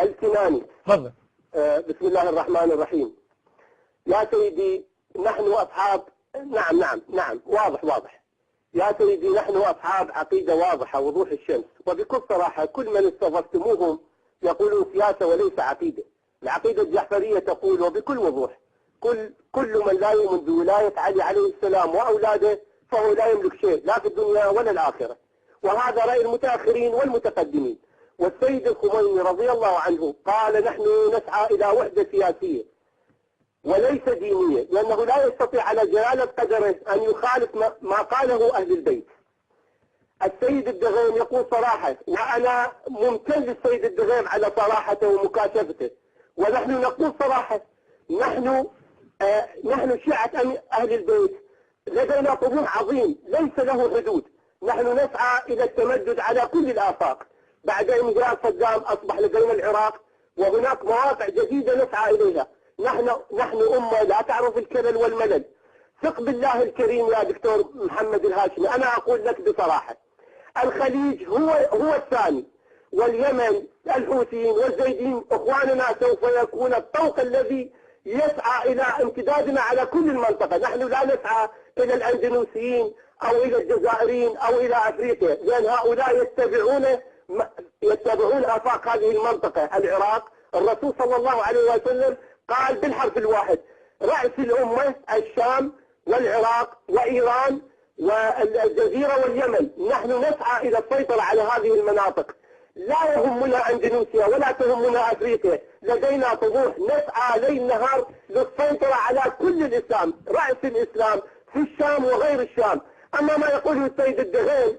الكناني. تفضل. بسم الله الرحمن الرحيم. يا سيدي نحن أصحاب، نعم واضح. يا سيدي نحن أصحاب عقيدة واضحة وضوح الشمس، وبكل صراحة كل من استضفتموهم يقولون سياسة وليس عقيدة. العقيدة الجعفرية تقول وبكل وضوح كل من لا يؤمن بولاية علي عليه السلام وأولاده فهو لا يملك شيء لا في الدنيا ولا الآخرة، وهذا رأي المتأخرين والمتقدمين. والسيد الخميني رضي الله عنه قال نحن نسعى إلى وحدة سياسية وليس دينية، لأنه لا يستطيع على جلالة قدره أن يخالف ما قاله أهل البيت. السيد الدغيم يقول صراحة، وأنا ممتن للسيد الدغيم على صراحته ومكاشفته، ونحن نقول صراحة نحن شيعة أهل البيت لدينا طموح عظيم ليس له حدود. نحن نسعى إلى التمدد على كل الآفاق. بعد انهيار صدام أصبح لدينا العراق، وهناك مواقع جديدة نسعى إليها. نحن أمة لا تعرف الكلل والملل. ثق بالله الكريم يا دكتور محمد الهاشمي، أنا أقول لك بصراحة، الخليج هو الثاني، واليمن الحوثيين والزيديين إخواننا سوف يكون الطوق الذي يسعى إلى امتدادنا على كل المنطقة. نحن لا نسعى إلى الأندونيسيين أو إلى الجزائريين أو إلى أفريقيا، لأن هؤلاء يتبعون آفاق هذه المنطقة. العراق الرسول صلى الله عليه وسلم قال بالحرف الواحد رأس الأمة الشام والعراق وإيران والجزيرة واليمن. نحن نسعى إلى السيطرة على هذه المناطق. لا يهمنا أندونيسيا ولا تهمنا أفريقيا، لدينا طموح نسعى ليل نهار للسيطرة على كل الإسلام، رأس الإسلام في الشام وغير الشام. أما ما يقوله السيد الدغيل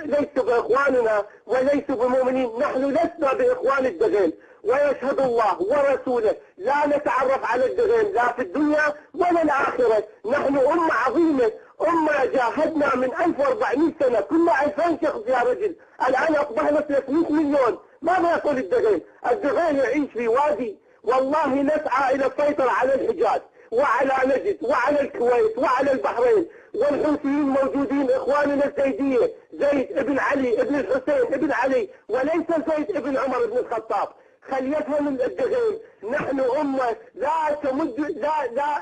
ليسوا بإخواننا وليسوا بمؤمنين، نحن لسنا بإخوان الدغيل، ويشهد الله ورسوله لا نتعرف على الدغيل لا في الدنيا ولا الآخرة. نحن أمة عظيمة، أمة جاهدنا من 1400 سنة، كنا 2000 شخص يا رجل، الآن أصبحنا 300 مليون. ماذا يقول الدغيل؟ الدغيل يعيش في وادي. والله نسعى إلى السيطرة على الحجاز وعلى نجد وعلى الكويت وعلى البحرين، والحوثيين موجودين، إخواننا الزيدية، زيد ابن علي ابن الحسين ابن علي، وليس زيد ابن عمر بن الخطاب. خليتهم الدغيل. نحن أمة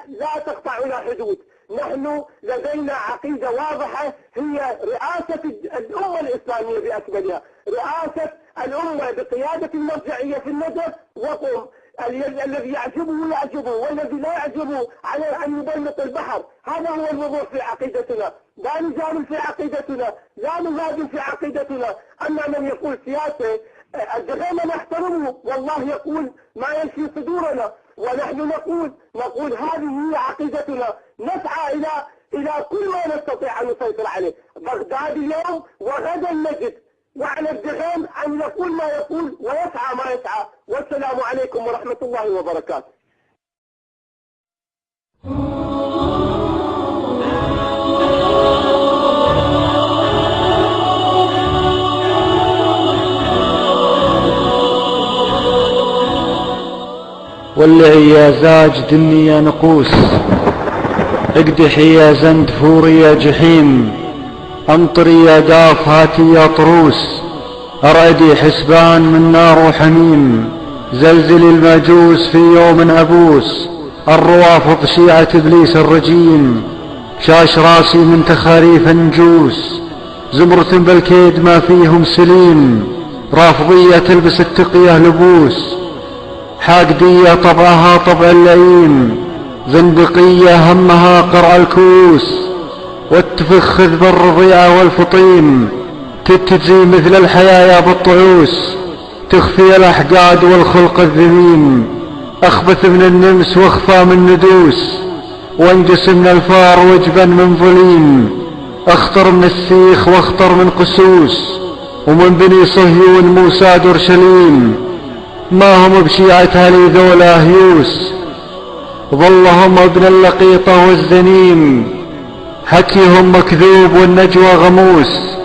لا تقطعنا حدود. نحن لدينا عقيدة واضحة هي رئاسة الأمة الإسلامية بأكملها، رئاسة الأمة بقيادة المرجعية في النجف وقم. الذي يعجبه والذي لا يعجبه على أن يبلط البحر. هذا هو الوضوح في عقيدتنا، لا نجامل في عقيدتنا، لا نهاجم في عقيدتنا. أما من يقول سياسة، الدغيم نحترمه والله يقول ما يشفي صدورنا، ونحن نقول هذه هي عقيدتنا. نسعى إلى كل ما نستطيع أن نسيطر عليه. بغداد اليوم وغدا نجد، وعلى الدغيم أن يقول ما يقول ويسعى ما يسعى. والسلام عليكم ورحمة الله وبركاته. ولعي يا زاج دني يا نقوس، اقدحي يا زند فوري يا جحيم، امطري يا داف هاتي يا طروس، ارعدي حسبان من نار وحميم، زلزلي المجوس في يوم عبوس، الروافض شيعة ابليس الرجيم، شاش راسي من تخاريف نجوس، زمرة بالكيد ما فيهم سليم، رافضية تلبس التقية لبوس، حاقدية طبعها طبع اللئيم، زندقية همها قرع الكوس، واتفخذ بالرضيعة والفطيم، تتجي مثل الحياة بالطعوس، تخفي الأحقاد والخلق الذميم، أخبث من النمس واخفى من ندوس، وانجس من الفار وجبا من ظليم، اخطر من السيخ واخطر من قسوس، ومن بني صهيون موسى اورشليم، ما هم بشيعة هلي ذولا هيوس، ظلهم ابن اللقيطة والزنيم، حكيهم مكذوب والنجوى غموس،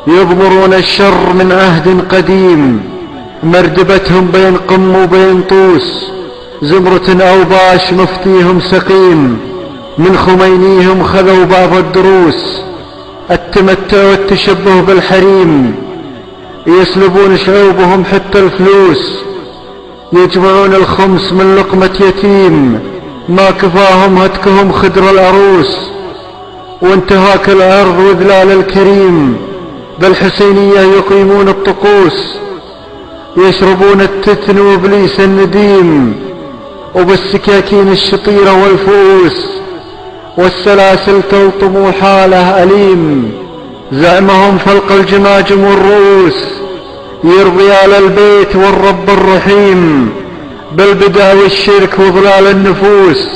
يضمرون الشر من عهد قديم، مردبتهم بين قم وبين طوس، زمرة أوباش مفتيهم سقيم، من خمينيهم خذوا بعض الدروس، التمتع والتشبه بالحريم، يسلبون شعوبهم حتى الفلوس، يجمعون الخمس من لقمة يتيم، ما كفاهم هتكهم خدر العروس وانتهاك الأرض وذلال الكريم. بالحسينية يقيمون الطقوس، يشربون التتن وابليس النديم، وبالسكاكين الشطيرة والفؤوس والسلاسل تلطم حاله أليم. زعمهم فلق الجماجم والرؤوس، يرضي على البيت والرب الرحيم، بالبدع والشرك وضلال النفوس،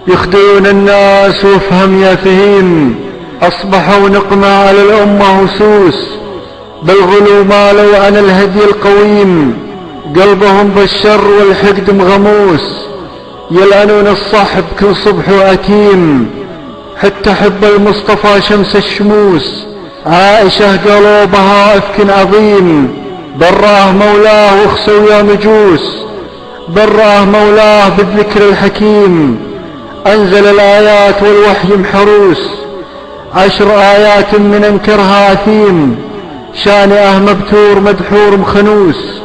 يخدعون الناس وافهم يا فهيم. أصبحوا نقمة على الأمة هسوس، بالغلو مالوا عن الهدي القويم، قلبهم بالشر والحقد مغموس، يلعنون الصحب كل صبح وأكيم، حتى حب المصطفى شمس الشموس. عائشة قلوبها أفك عظيم، براه مولاه واخسوا يا مجوس، براه مولاه بالذكر الحكيم، أنزل الآيات والوحي محروس، 10 آيات من أنكرها أثيم، شانئه مبتور مدحور مخنوس.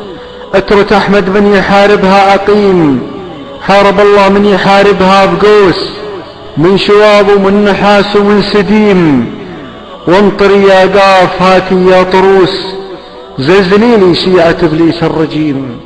أترة أحمد من يحاربها عقيم، حارب الله من يحاربها بقوس، من شواب ومن نحاس ومن سديم، وانطري يا قاف هاتي يا طروس، زلزليني شيعة إبليس الرجيم.